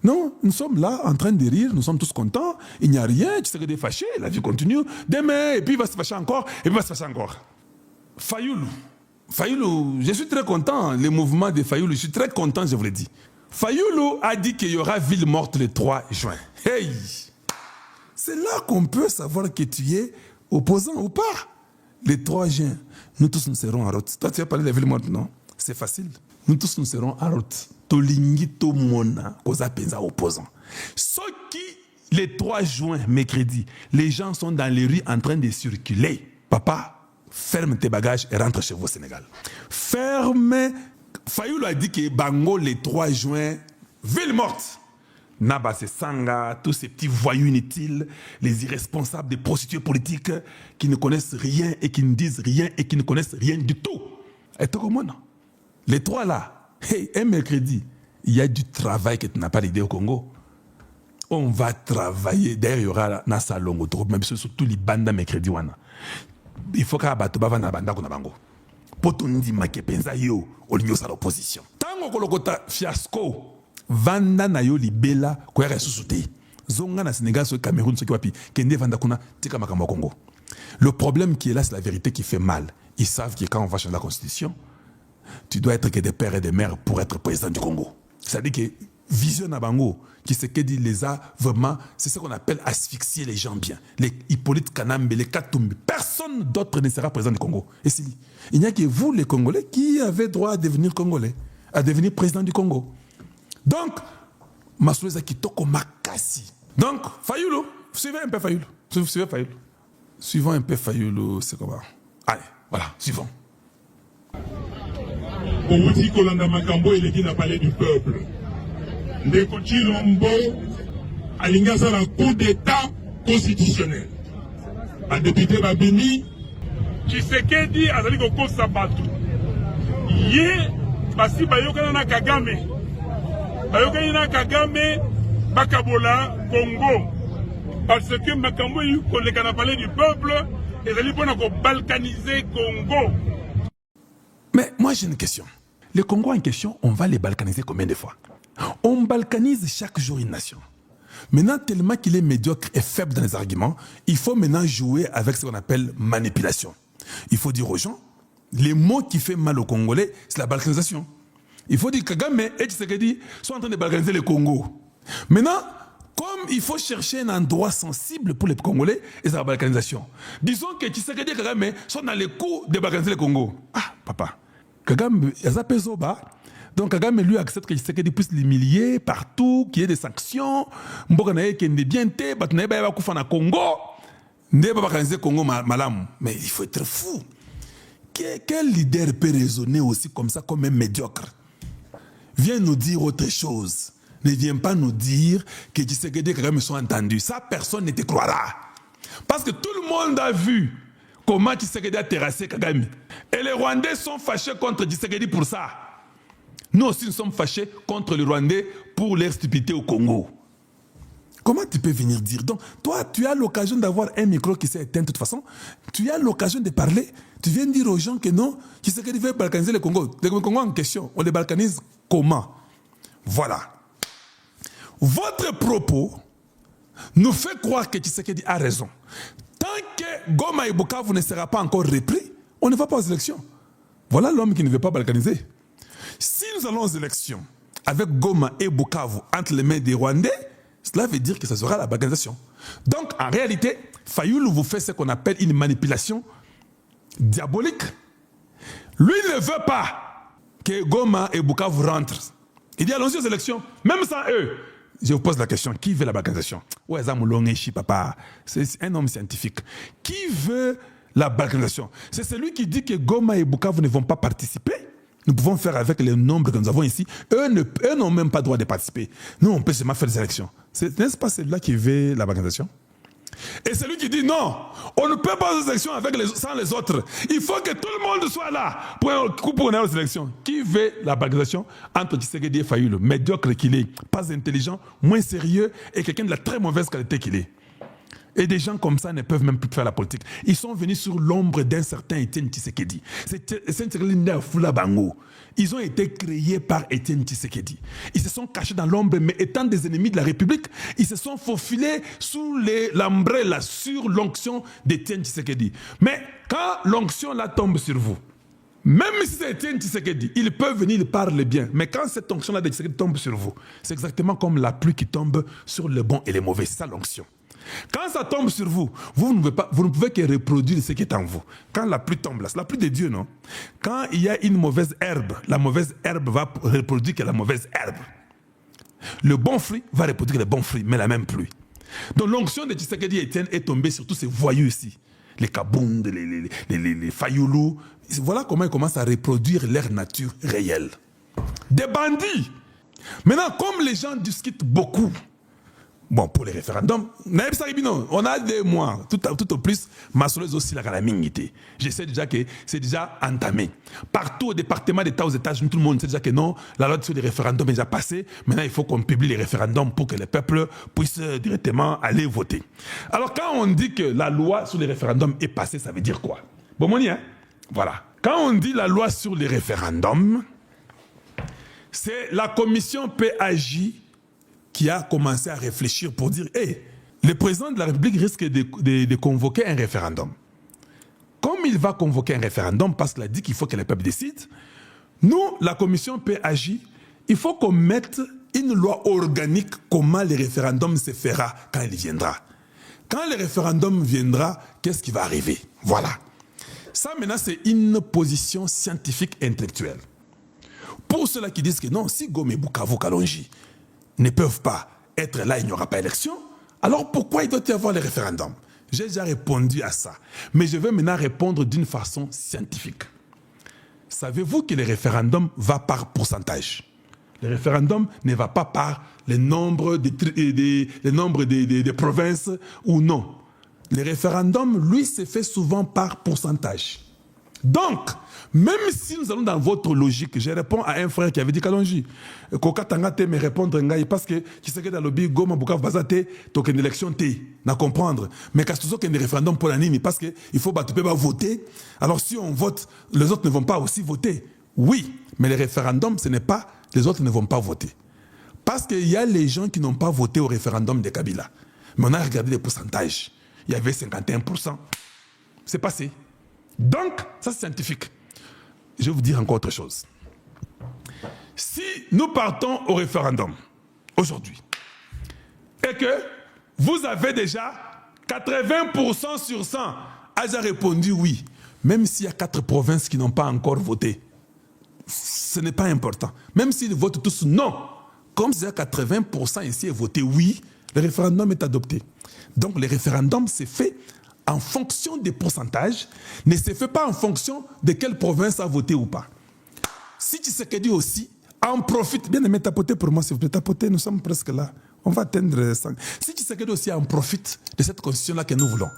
Non, nous sommes là en train de rire, nous sommes tous contents, il n'y a rien, tu serais fâché, la vie continue. Demain, et puis il va se fâcher encore, et puis il va se fâcher encore. Fayoulou. Fayoulou, je suis très content, les mouvements de Fayoulou, je suis très content, je vous l'ai dit. Fayoulou a dit qu'il y aura ville morte le 3 juin. Hey! C'est là qu'on peut savoir que tu es opposant ou pas. Le 3 juin, nous tous nous serons en route. Toi, tu as parlé de la ville morte, non? C'est facile. Nous tous nous serons en route. Tolingi to mona, koza penza opposant. Ce qui, le 3 juin, mercredi, les gens sont dans les rues en train de circuler. Papa, ferme tes bagages et rentre chez vous au Sénégal. Ferme. Fayoulou a dit que Bango, le 3 juin, ville morte. Naba Sanga, tous ces petits voyous inutiles, les irresponsables des prostituées politiques qui ne connaissent rien et qui ne disent rien et qui ne connaissent rien du tout. Et tout comme moi, les trois là, hey, un mercredi, il y a du travail que tu n'as pas d'idée au Congo. On va travailler. D'ailleurs, il y aura un salon autour, même surtout les bandes mercredi. Il faut qu'à battre bavana banda kuna bango. Potondi makepenza yo, olinyo sa l'opposition. Tango kolokota fiasco. Vanda na yo libela kwa ressuscité. Zonga na Sénégal, sur Cameroun, ce qui va pi. Kende vanda kuna tika makambo Congo. Le problème qui est là, c'est la vérité qui fait mal. Ils savent que quand on va changer la constitution, tu dois être que des pères et des mères pour être président du Congo. C'est-à-dire que vision à Bango, qui se dit les a vraiment, c'est ce qu'on appelle asphyxier les gens bien. Les Hippolyte Kanambe, les Katumbi. Personne d'autre ne sera président du Congo. Et il n'y a que vous, les Congolais, qui avez droit à devenir Congolais, à devenir président du Congo. Donc, Masoueza Kitoko Makasi. Donc, Fayoulou, suivez un peu Fayoulou. Suivez Fayoulou. Suivons un peu Fayoulou, c'est comment. Allez, voilà, suivons. Kouti Kolanda Makambo, il est qui n'a parlé du peuple. Ndeko Chilombo, Alingasa un coup d'état constitutionnel. Un député Babini, Tshisekedi, Azali Koko Sabato. Yé, Basi Bayokana na Kagame. Bayokana na Kagame, Bakabola, Congo. Parce que Makambo, il a parlé du peuple, et il a balkaniser Congo. Mais moi j'ai une question. Les Congos en question, on va les balkaniser combien de fois? On balkanise chaque jour une nation. Maintenant, tellement qu'il est médiocre et faible dans les arguments, il faut maintenant jouer avec ce qu'on appelle manipulation. Il faut dire aux gens, les mots qui font mal aux Congolais, c'est la balkanisation. Il faut dire que Kagame et Tshisekedi sont en train de balkaniser le Congo. Maintenant, comme il faut chercher un endroit sensible pour les Congolais, et c'est la balkanisation. Disons que Tshisekedi et Kagame sont dans les coups de balkaniser le Congo. Ah, papa. Kagame, il y a Pezoba. Donc Kagame lui accepte que Tshisekedi puisse l'humilier partout, qu'il y ait des sanctions. Mbokanaye qui est bien té, batnaye ba kufana Congo. Ne ba balkaniser Congo malam. Mais il faut être fou. Quel leader peut raisonner aussi comme ça, comme un médiocre? Viens nous dire autre chose. Ne viens pas nous dire que Tshisekedi et Kagame sont entendus. Ça, personne ne te croira. Parce que tout le monde a vu comment Tshisekedi a terrassé Kagame. Et les Rwandais sont fâchés contre Tshisekedi pour ça. Nous aussi, nous sommes fâchés contre les Rwandais pour leur stupidité au Congo. Comment tu peux venir dire? Donc, toi, tu as l'occasion d'avoir un micro qui s'est éteint de toute façon. Tu as l'occasion de parler. Tu viens dire aux gens que non, Tshisekedi veut balkaniser le Congo. Le Congo en question, on les balkanise comment? Voilà. Votre propos nous fait croire que Tshisekedi a raison. Tant que Goma et Bukavu ne sera pas encore repris, on ne va pas aux élections. Voilà l'homme qui ne veut pas balkaniser. Si nous allons aux élections avec Goma et Bukavu entre les mains des Rwandais, cela veut dire que ça sera la balkanisation. Donc, en réalité, Fayoulou vous fait ce qu'on appelle une manipulation diabolique. Lui ne veut pas que Goma et Bukavu rentrent. Il dit allons-y aux élections, même sans eux. Je vous pose la question, qui veut la balkanisation? Ouais, papa. C'est un homme scientifique. Qui veut la balkanisation? C'est celui qui dit que Goma et Bukavu ne vont pas participer. Nous pouvons faire avec le nombre que nous avons ici. Eux n'ont même pas le droit de participer. Nous, on peut seulement faire des élections. N'est-ce pas celui-là qui veut la balkanisation? Et celui qui dit non, on ne peut pas aux élections sans les autres. Il faut que tout le monde soit là pour aller aux élections. Qui veut la balkanisation entre Tshisekedi et Fayoulou? Médiocre qu'il est, pas intelligent, moins sérieux et quelqu'un de la très mauvaise qualité qu'il est. Et des gens comme ça ne peuvent même plus faire la politique. Ils sont venus sur l'ombre d'un certain Étienne Tshisekedi. Ils ont été créés par Étienne Tshisekedi. Ils se sont cachés dans l'ombre, mais étant des ennemis de la République, ils se sont faufilés sous l'ombrelle, sur l'onction d'Étienne Tshisekedi. Mais quand l'onction là tombe sur vous, même si c'est Étienne Tshisekedi, ils peuvent venir, ils parlent bien. Mais quand cette onction-là de Tshisekedi tombe sur vous, c'est exactement comme la pluie qui tombe sur les bons et les mauvais. C'est ça l'onction. Quand ça tombe sur vous, vous ne pouvez que reproduire ce qui est en vous. Quand la pluie tombe, là, c'est la pluie de Dieu, non? Quand il y a une mauvaise herbe, la mauvaise herbe va reproduire que la mauvaise herbe. Le bon fruit va reproduire le bon fruit, mais la même pluie. Donc l'onction de Tshisekedi Etienne est tombée sur tous ces voyous ici. Les Kabound, les Fayoulou. Voilà comment ils commencent à reproduire leur nature réelle. Des bandits. Maintenant, comme les gens discutent beaucoup, bon, pour les référendums, on a des mois, tout au plus, Massoles aussi la calamité. Je sais déjà que c'est déjà entamé. Partout au département d'État aux États-Unis, tout le monde sait déjà que non, la loi sur les référendums est déjà passée. Maintenant, il faut qu'on publie les référendums pour que les peuples puissent directement aller voter. Alors, quand on dit que la loi sur les référendums est passée, ça veut dire quoi? Bon, mon hein? Voilà. Quand on dit la loi sur les référendums, c'est la commission PAJ qui a commencé à réfléchir pour dire hey, le président de la République risque de convoquer un référendum. Comme il va convoquer un référendum parce qu'il a dit qu'il faut que le peuple décide, nous, la commission PAJ, il faut qu'on mette une loi organique comment le référendum se fera quand il viendra. Quand le référendum viendra, qu'est-ce qui va arriver? Voilà. Ça, maintenant, c'est une position scientifique intellectuelle. Pour ceux-là qui disent que non, si Goma et Bukavu Kalonji ne peuvent pas être là, il n'y aura pas élection, alors pourquoi il doit y avoir les référendums? J'ai déjà répondu à ça. Mais je vais maintenant répondre d'une façon scientifique. Savez-vous que le référendum va par pourcentage? Le référendum ne va pas par le nombre des provinces ou non. Le référendum, lui, se fait souvent par pourcentage. Donc, même si nous allons dans votre logique, je réponds à un frère qui avait dit Kalonji, Koka Tangate me répondre parce que tu sais que dans le lobby, Goma Bukavu Bazate, token élection te, n'a comprendre. Mais quand tu sais qu'il y a un référendum pour l'anime, parce qu'il faut voter, alors si on vote, les autres ne vont pas aussi voter. Oui, mais le référendum, ce n'est pas les autres ne vont pas voter. Parce qu'il y a les gens qui n'ont pas voté au référendum de Kabila. Mais on a regardé les pourcentages. Il y avait 51%. C'est passé. Donc, ça c'est scientifique. Je vais vous dire encore autre chose. Si nous partons au référendum aujourd'hui et que vous avez déjà 80% sur 100 a déjà répondu oui, même s'il y a 4 provinces qui n'ont pas encore voté, ce n'est pas important. Même s'ils votent tous non, comme il y a 80% ici et voté oui, le référendum est adopté. Donc le référendum s'est fait en fonction des pourcentages, ne se fait pas en fonction de quelle province a voté ou pas. Si Tshisekedi aussi en profite, bien aimé, tapotez pour moi s'il vous plaît, tapotez, nous sommes presque là, on va atteindre 5. Si Tshisekedi aussi en profite de cette constitution-là que nous voulons,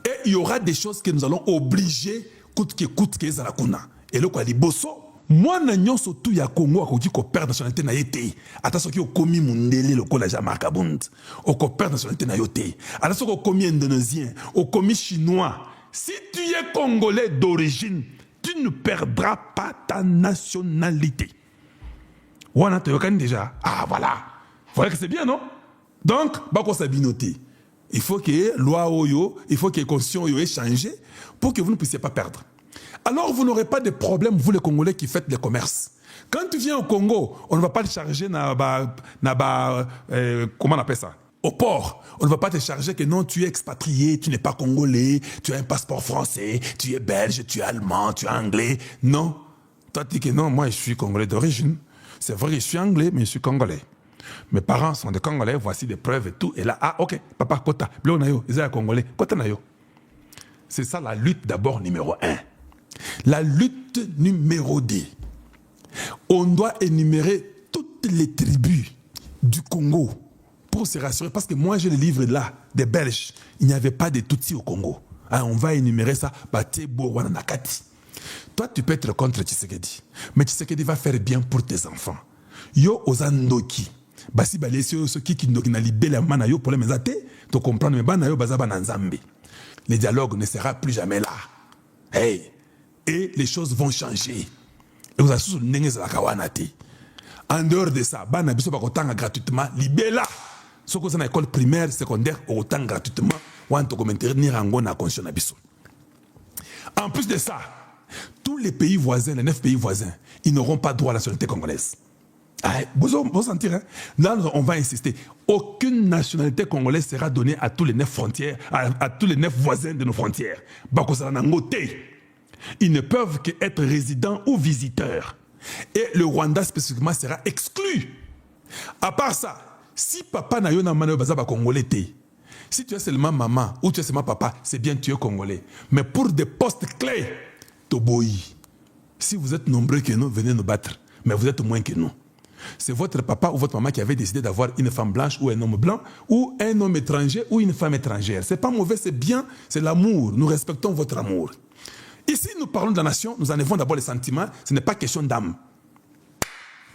et il y aura des choses que nous allons obliger, coûte que Zarakuna. Et le quoi, les bosso, moi, n'ayons surtout ya Congo, à dire qu'on perd nationalité na yete. Attention qu'il y a commis Mundele, le collège Markabund. Au perd nationalité na yote. Attention qu'il y a commis indonésien, au commis chinois. Si tu es congolais d'origine, tu ne perdras pas ta nationalité. Wana te yokan déjà. Ah voilà. Voilà que c'est bien, non? Donc, bako sabinoté. Il faut que loi oyo, il faut que constitution oyo ait changé pour que vous ne puissiez pas perdre. Alors vous n'aurez pas de problème, vous les Congolais qui faites le commerce. Quand tu viens au Congo, on ne va pas te charger comment on appelle ça? Au port. On ne va pas te charger que non, tu es expatrié, tu n'es pas congolais, tu as un passeport français, tu es belge, tu es allemand, tu es anglais. Non. Toi, tu dis que non, moi je suis congolais d'origine. C'est vrai que je suis anglais, mais je suis congolais. Mes parents sont des Congolais, voici des preuves et tout. Et là, ah ok, papa, kota, bleu nayo, ils sont congolais, kota nayo. C'est ça la lutte d'abord numéro 1. La lutte numéro 2. On doit énumérer toutes les tribus du Congo pour se rassurer. Parce que moi, j'ai le livre là, des Belges. Il n'y avait pas de Tutsis au Congo. Hein, on va énumérer ça. Toi, tu peux être contre Tshisekedi. Mais Tshisekedi va faire bien pour tes enfants. Yo Ozandoki. Basi balesi ceux qui na libérer la mana yo pour les mezate, to comprendre mais bana yo bazaba na nzambe. Le dialogue ne sera plus jamais là. Hey, et les choses vont changer. Et vous assure n'engez la kawanati. En dehors de ça, bana biso ba kotanga gratuitement libéla. Ce que c'est dans l'école primaire, secondaire, autant gratuitement, ou en tout commentaire ni rango na conscience na biso. En plus de ça, tous les pays voisins, les 9 pays voisins, ils n'auront pas droit à la nationalité congolaise. Vous sentir, hein? Là, on va insister. Aucune nationalité congolaise sera donnée à tous les 9 frontières, à tous les 9 voisins de nos frontières. Ils ne peuvent qu'être résidents ou visiteurs. Et le Rwanda spécifiquement sera exclu. À part ça, si papa n'a pas de congolais, si tu es seulement maman ou tu es seulement papa, c'est bien tu es congolais. Mais pour des postes clés, Toboï, si vous êtes nombreux que nous, venez nous battre. Mais vous êtes moins que nous. C'est votre papa ou votre maman qui avait décidé d'avoir une femme blanche ou un homme blanc, ou un homme étranger ou une femme étrangère. C'est pas mauvais, c'est bien, c'est l'amour. Nous respectons votre amour. Ici, nous parlons de la nation, nous enlevons d'abord les sentiments, ce n'est pas question d'âme.